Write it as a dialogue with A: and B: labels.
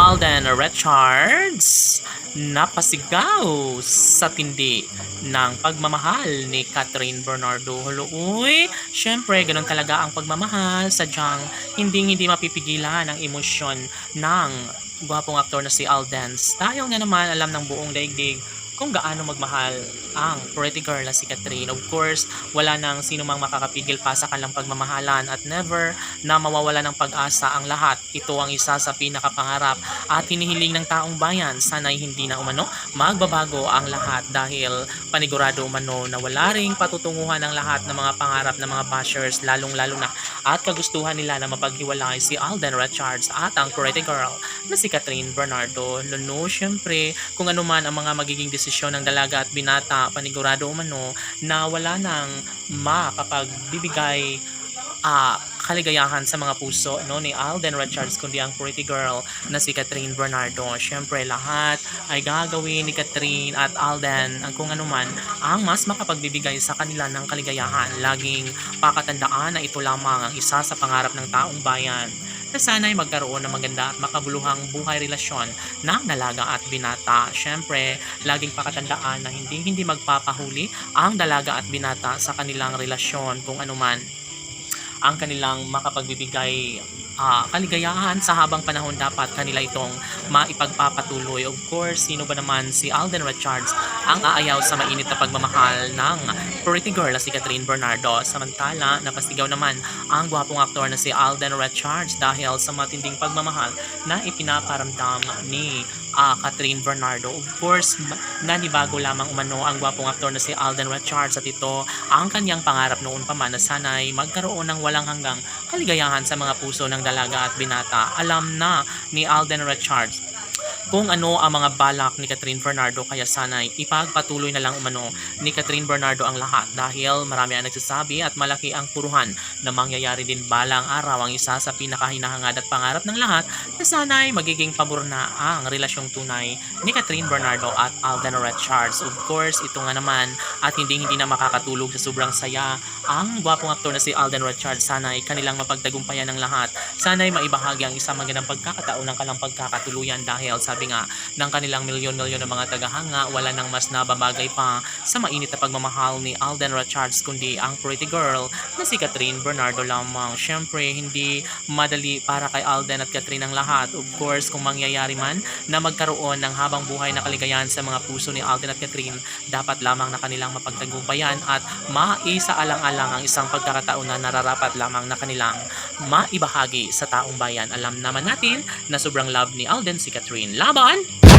A: Alden Richards napasigaw sa tindi ng pagmamahal ni Catherine Bernardo. Uy, syempre ganun talaga ang pagmamahal, sadyang hindi mapipigilan ang emosyon ng gwapong aktor na si Alden. Dahil nga naman alam ng buong daigdig kung gaano magmahal ang pretty girl na si Catherine. Of course, wala nang sino mang makakapigil pa sa kanilang pagmamahalan at never na mawawala ng pag-asa ang lahat. Ito ang isa sa pinakapangarap at hinihiling ng taong bayan. Sana'y hindi na umano magbabago ang lahat dahil panigurado umano na wala ring patutunguhan ng lahat ng mga pangarap ng mga bashers, lalong-lalo na at kagustuhan nila na mapaghiwalay si Alden Richards at ang pretty girl na si Catherine Bernardo. Luno, syempre, kung ano man ang mga magiging desisyon ng dalaga at binata, panigurado umano na wala nang makapagbibigay kaligayahan sa mga puso ni Alden Richards kundi ang pretty girl na si Catherine Bernardo. Syempre lahat ay gagawin ni Catherine at Alden ang kung anuman ang mas makapagbibigay sa kanila ng kaligayahan. Laging pakatandaan na ito lamang ang isa sa pangarap ng taong bayan na sana'y magkaroon ng maganda at makabuluhang buhay relasyon ng dalaga at binata. Syempre, laging pakatandaan na hindi magpapahuli ang dalaga at binata sa kanilang relasyon kung anuman ang kanilang makapagbibigay kaligayahan sa habang panahon, dapat kanila itong maipagpapatuloy. Of course, sino ba naman si Alden Richards ang aayaw sa mainit na pagmamahal ng pretty girl na si Catherine Bernardo. Samantala, napasigaw naman ang gwapong aktor na si Alden Richards dahil sa matinding pagmamahal na ipinaparamdam ni Catherine Bernardo. Of course, nanibago lamang umano ang gwapong aktor na si Alden Richards at ito ang kanyang pangarap noon pa man na sana'y magkaroon ng walang hanggang kaligayahan sa mga puso ng dalaga at binata. Alam na ni Alden Richards kung ano ang mga balak ni Catherine Bernardo, kaya sana'y ipagpatuloy na lang umano ni Catherine Bernardo ang lahat dahil marami ang nagsasabi at malaki ang puruhan na mangyayari din balang araw ang isa sa pinakahinahangad at pangarap ng lahat na sana'y magiging pabor na ang relasyong tunay ni Catherine Bernardo at Alden Richards. Of course, ito nga naman at hindi na makakatulog sa sobrang saya ang gwapong aktor na si Alden Richards. Sana'y kanilang mapagtagumpayan ng lahat. Sana'y maibahagi ang isang magandang pagkakataon ng kalang pagkakatuluyan dahil sabi nga ng kanilang milyon-milyon ng mga tagahanga, wala nang mas nababagay pa sa mainit na pagmamahal ni Alden Richards kundi ang pretty girl na si Catherine Bernardo lamang. Syempre, hindi madali para kay Alden at Catherine ang lahat. Of course, kung mangyayari man na magkaroon ng habang buhay na kaligayahan sa mga puso ni Alden at Catherine, dapat lamang na kanilang mapagtagumpayan at maisaalang-alang ang isang pagkakataon na nararapat lamang na kanilang maibahagi sa taong bayan. Alam naman natin na sobrang love ni Alden si Catherine. Laban!